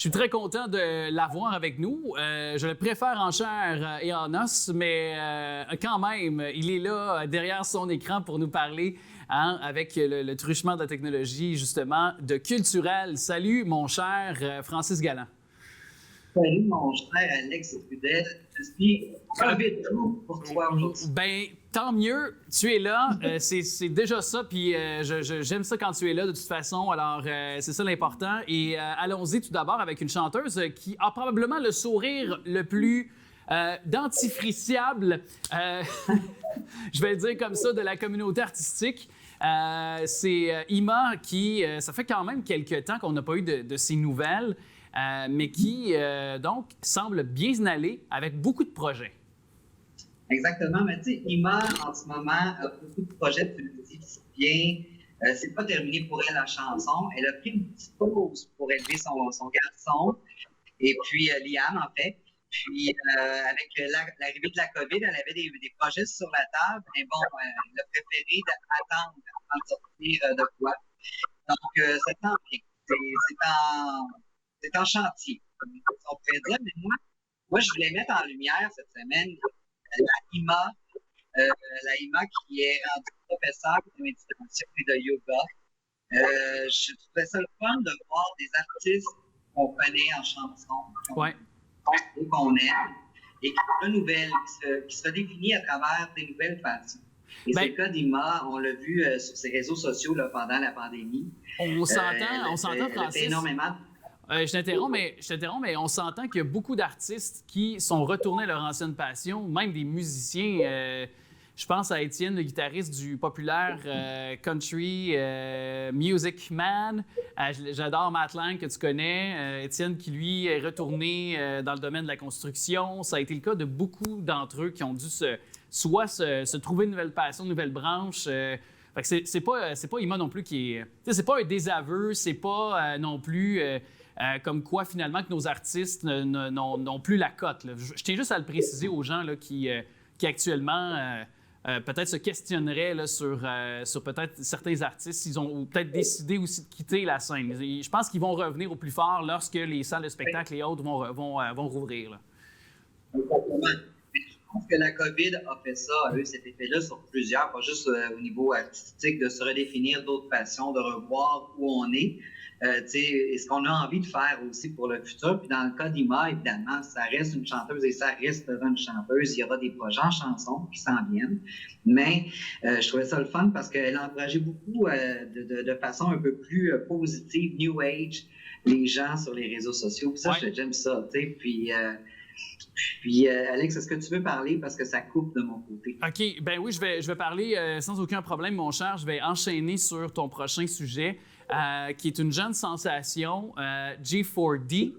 suis très content de l'avoir avec nous. Je le préfère en chair et en os, mais quand même, il est là derrière son écran pour nous parler avec le truchement de la technologie, justement, de Culturel. Salut, mon cher Francis Galland. Salut, mon cher Alex Trudel. Je suis ravi de tout pour toi aujourd'hui. Ben, tant mieux. Tu es là. C'est déjà ça. Puis j'aime ça quand tu es là, de toute façon. Alors, c'est ça l'important. Et allons-y tout d'abord avec une chanteuse qui a probablement le sourire le plus dentifriciable, je vais le dire comme ça, de la communauté artistique. C'est Ima qui, ça fait quand même quelques temps qu'on n'a pas eu de ses nouvelles. Mais qui, donc, semble bien aller avec beaucoup de projets. Exactement. Mais tu sais, Ima, en ce moment, a beaucoup de projets, tu le dis si bien. C'est pas terminé pour elle la chanson. Elle a pris une petite pause pour élever son garçon, et puis Liam, en fait. Puis, avec l'arrivée de la COVID, elle avait des projets sur la table. Mais bon, elle a préféré attendre avant de sortir de quoi. Donc, ça s'en vient. C'est en chantier, comme on pourrait dire, mais moi, je voulais mettre en lumière cette semaine la Ima qui est rendue professeure de méditation et de yoga. Je trouvais ça le fun de voir des artistes qu'on connaît en chanson, qu'on aime, et qui renouvellent, qui se redéfinissent à travers des nouvelles façons. Et c'est le cas d'Ima, on l'a vu sur ses réseaux sociaux là, pendant la pandémie. On s'entend, Francis. Énormément. Je t'interromps, mais on s'entend qu'il y a beaucoup d'artistes qui sont retournés à leur ancienne passion, même des musiciens. Je pense à Étienne, le guitariste du populaire country Music Man. J'adore Matt Lang, que tu connais. Étienne, qui lui est retourné dans le domaine de la construction. Ça a été le cas de beaucoup d'entre eux qui ont dû soit se trouver une nouvelle passion, une nouvelle branche. Fait que c'est pas Ima non plus qui est... C'est pas un désaveu, c'est pas non plus... comme quoi, finalement, que nos artistes n'ont plus la cote. Là. Je tiens juste à le préciser aux gens là, qui actuellement peut-être se questionneraient là, sur peut-être certains artistes. Ils ont peut-être décidé aussi de quitter la scène. Je pense qu'ils vont revenir au plus fort lorsque les salles de spectacle et autres vont rouvrir. Là. Exactement. Je pense que la COVID a fait ça, a eu cet effet-là sur plusieurs, pas juste au niveau artistique, de se redéfinir d'autres passions, de revoir où on est. Et ce qu'on a envie de faire aussi pour le futur. Puis dans le cas d'Ima, évidemment, ça reste une chanteuse et ça restera une chanteuse. Il y aura des projets en chanson qui s'en viennent. Mais je trouvais ça le fun parce qu'elle a encouragé beaucoup de façon un peu plus positive, New Age, les gens sur les réseaux sociaux. Puis ça, j'aime ça. Puis, Alex, est-ce que tu veux parler parce que ça coupe de mon côté? OK. Ben oui, je vais parler sans aucun problème, mon cher. Je vais enchaîner sur ton prochain sujet, qui est une jeune sensation, G4D.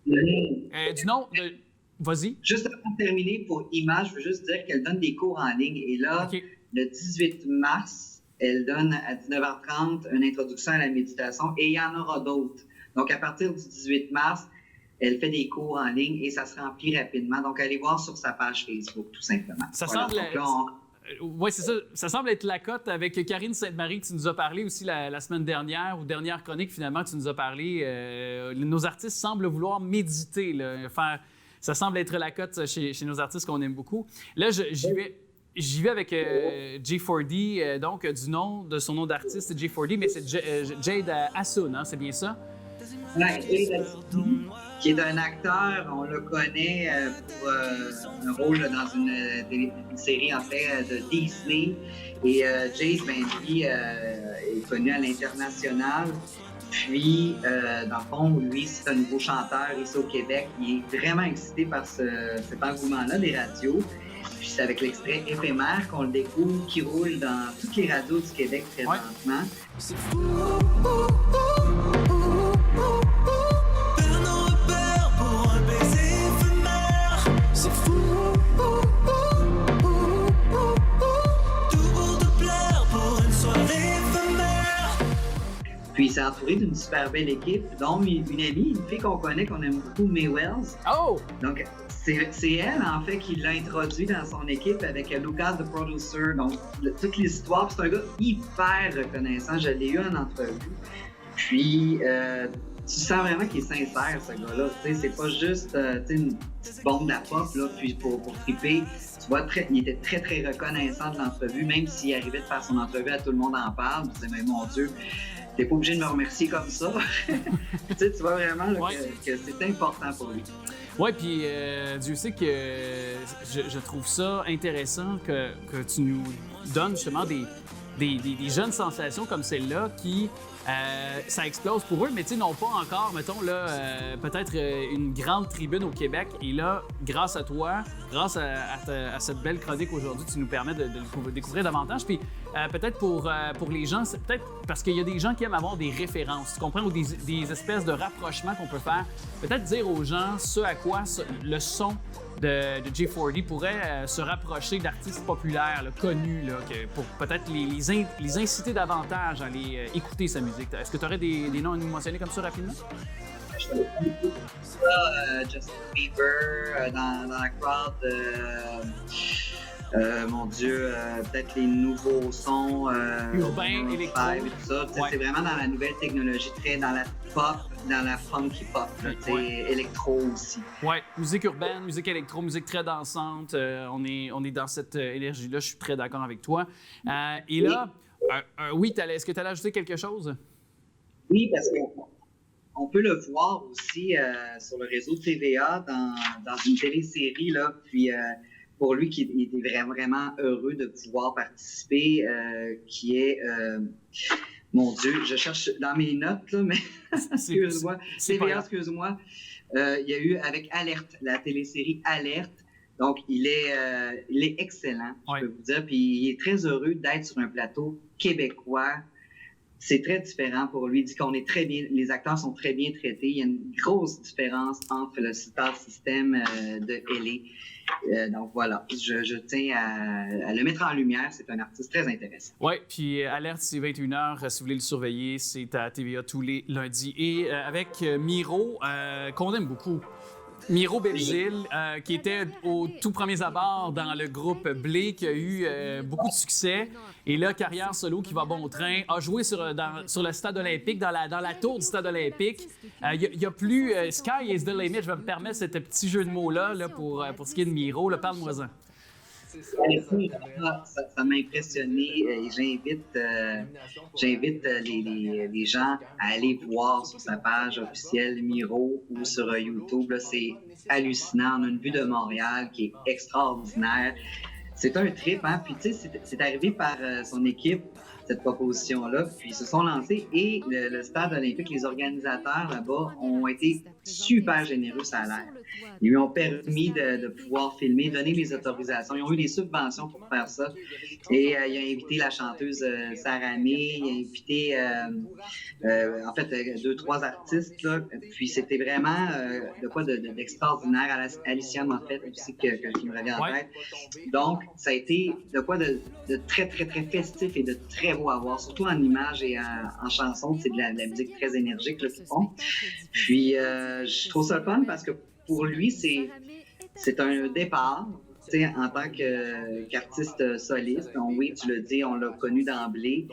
Du nom de... Vas-y. Juste avant de terminer, pour Ima, je veux juste dire qu'elle donne des cours en ligne. Et là, le 18 mars, elle donne à 19h30 une introduction à la méditation et il y en aura d'autres. Donc, à partir du 18 mars, elle fait des cours en ligne et ça se remplit rapidement. Donc, allez voir sur sa page Facebook, tout simplement. Ça semble... Oui, c'est ça. Ça semble être la cote avec Karine Sainte-Marie que tu nous as parlé aussi la semaine dernière, ou dernière chronique, finalement, tu nous as parlé. Nos artistes semblent vouloir méditer, là, ça semble être la cote chez nos artistes qu'on aime beaucoup. Là, j'y vais avec G4D, donc du nom de son nom d'artiste, c'est G4D, mais c'est Jade Assoun, hein, c'est bien ça? Oui, Jade Assoun, qui est un acteur, on le connaît pour un rôle dans une série, en fait, de Disney. Et Jade, lui, est connu à l'international. Puis, dans le fond, lui, c'est un nouveau chanteur ici au Québec. Il est vraiment excité par cet engouement-là des radios. Puis, c'est avec l'extrait éphémère qu'on le découvre, qui roule dans toutes les radios du Québec présentement. C'est fou! Puis il s'est entouré d'une super belle équipe, dont une amie, une fille qu'on connaît, qu'on aime beaucoup, May Wells. Oh! Donc, c'est elle, en fait, qui l'a introduit dans son équipe avec Lucas, the producer. Donc, toute l'histoire. C'est un gars hyper reconnaissant. Je l'ai eu en entrevue. Puis, sens vraiment qu'il est sincère, ce gars-là. C'est pas juste une petite bombe de la pop, là, puis pour triper. Tu vois, il était très, très reconnaissant de l'entrevue, même s'il arrivait de faire son entrevue à tout le monde en parle. Tu disais, mais mon Dieu, t'es pas obligé de me remercier comme ça. Tu vois vraiment là, que c'est important pour lui. Oui, puis Dieu sait que je trouve ça intéressant que tu nous donnes justement des jeunes sensations comme celle-là qui, ça explose pour eux, mais tu sais, n'ont pas encore, mettons, là, peut-être une grande tribune au Québec. Et là, grâce à toi, grâce à cette belle chronique aujourd'hui, tu nous permets de le découvrir davantage. Puis peut-être pour les gens, c'est peut-être parce qu'il y a des gens qui aiment avoir des références, tu comprends, ou des espèces de rapprochements qu'on peut faire. Peut-être dire aux gens ce à quoi le son de J4D pourrait se rapprocher d'artistes populaires, là, connus, là, pour peut-être les inciter davantage à aller écouter sa musique. Est-ce que tu aurais des noms à nous mentionner comme ça rapidement? Justin Bieber dans la crowd. Mon Dieu, peut-être les nouveaux sons urbains, électro. Et tout ça. C'est vraiment dans la nouvelle technologie, très dans la pop, dans la funky pop, électro aussi. Oui, musique urbaine, musique électro, musique très dansante. On est dans cette énergie-là, je suis très d'accord avec toi. Et là, oui, est-ce que tu allais ajouter quelque chose? Oui, parce qu'on peut le voir aussi sur le réseau TVA dans une télésérie, là, puis pour lui qui était vraiment heureux de pouvoir participer, qui est... mon Dieu, je cherche dans mes notes, là, mais excuse-moi. TVA, excuse-moi. Il y a eu avec Alerte, la télésérie Alerte. Donc, il est excellent, je peux vous dire. Puis, il est très heureux d'être sur un plateau québécois. C'est très différent pour lui. Il dit qu'on est très bien, les acteurs sont très bien traités. Il y a une grosse différence entre le star system de LA. Donc voilà, je tiens à le mettre en lumière. C'est un artiste très intéressant. Oui, puis Alerte, c'est 21h. Si vous voulez le surveiller, c'est à TVA tous les lundis. Et avec Miro, qu'on aime beaucoup. Miro Belzile, qui était aux tout premiers abords dans le groupe Blé, qui a eu beaucoup de succès. Et là, carrière solo qui va bon train, a joué sur le stade olympique, dans la tour du stade olympique. Il y a plus Sky is the limit. Je vais me permettre ce petit jeu de mots-là là, pour ce qui est de Miro. Parle-moi-en. Ça m'a impressionné et j'invite les gens à aller voir sur sa page officielle Miro ou sur YouTube. Là, c'est hallucinant. On a une vue de Montréal qui est extraordinaire. C'est un trip, hein? Puis tu sais, c'est arrivé par son équipe, cette proposition-là, puis ils se sont lancés et le stade olympique, les organisateurs là-bas ont été super généreux, ça a l'air. Ils lui ont permis de pouvoir filmer, donner les autorisations. Ils ont eu des subventions pour faire ça. Et il a invité la chanteuse Sarah May, il a invité en fait 2-3 artistes. Là. Puis c'était vraiment de quoi d'extraordinaire. Alicia Moffett aussi qui me revient en tête. Donc ça a été de quoi de très, très, très festif et de très beau à voir, surtout en images et en chansons. C'est de la musique très énergique qu'ils font. Puis je trouve ça le fun parce que pour lui, c'est un départ en tant qu'artiste soliste. Donc, oui, tu le dis, on l'a connu d'emblée.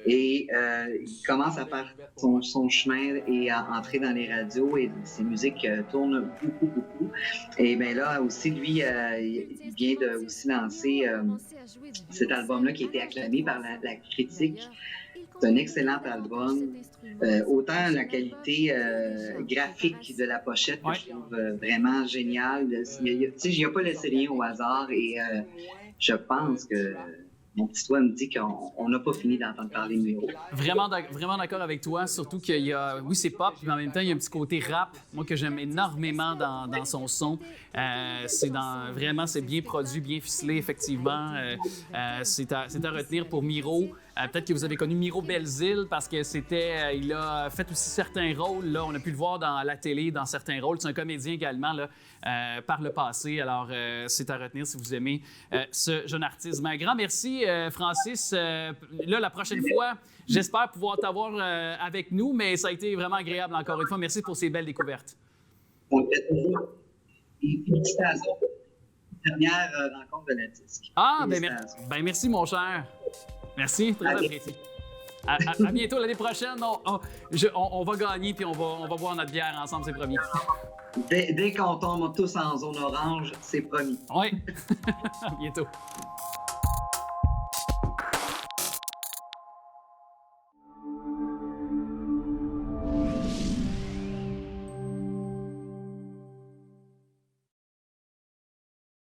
Et il commence à faire son chemin et à entrer dans les radios et ses musiques tournent beaucoup, beaucoup. Et bien là aussi, lui, il vient de aussi lancer cet album-là qui a été acclamé par la critique. C'est un excellent album. Autant la qualité graphique de la pochette que je trouve vraiment géniale. Il n'y a pas laissé rien au hasard et je pense que mon petit doigt me dit qu'on n'a pas fini d'entendre parler de Miro. Vraiment d'accord avec toi, surtout qu'il y a, oui, c'est pop, mais en même temps, il y a un petit côté rap, moi, que j'aime énormément dans son son. Vraiment, c'est bien produit, bien ficelé, effectivement. C'est à retenir pour Miro. Peut-être que vous avez connu Miro Belzile parce que il a fait aussi certains rôles. Là, on a pu le voir dans la télé, dans certains rôles. C'est un comédien également là, par le passé. Alors, c'est à retenir si vous aimez ce jeune artiste. Mais un grand merci, Francis. Là, la prochaine fois, j'espère pouvoir t'avoir avec nous, mais ça a été vraiment agréable encore une fois. Merci pour ces belles découvertes. Félicitations. Dernière rencontre de la disque. Ah, ben merci, mon cher. Merci, très apprécié. À bientôt l'année prochaine. On va gagner puis on va boire notre bière ensemble, c'est promis. Dès qu'on tombe tous en zone orange, c'est promis. Oui. À bientôt.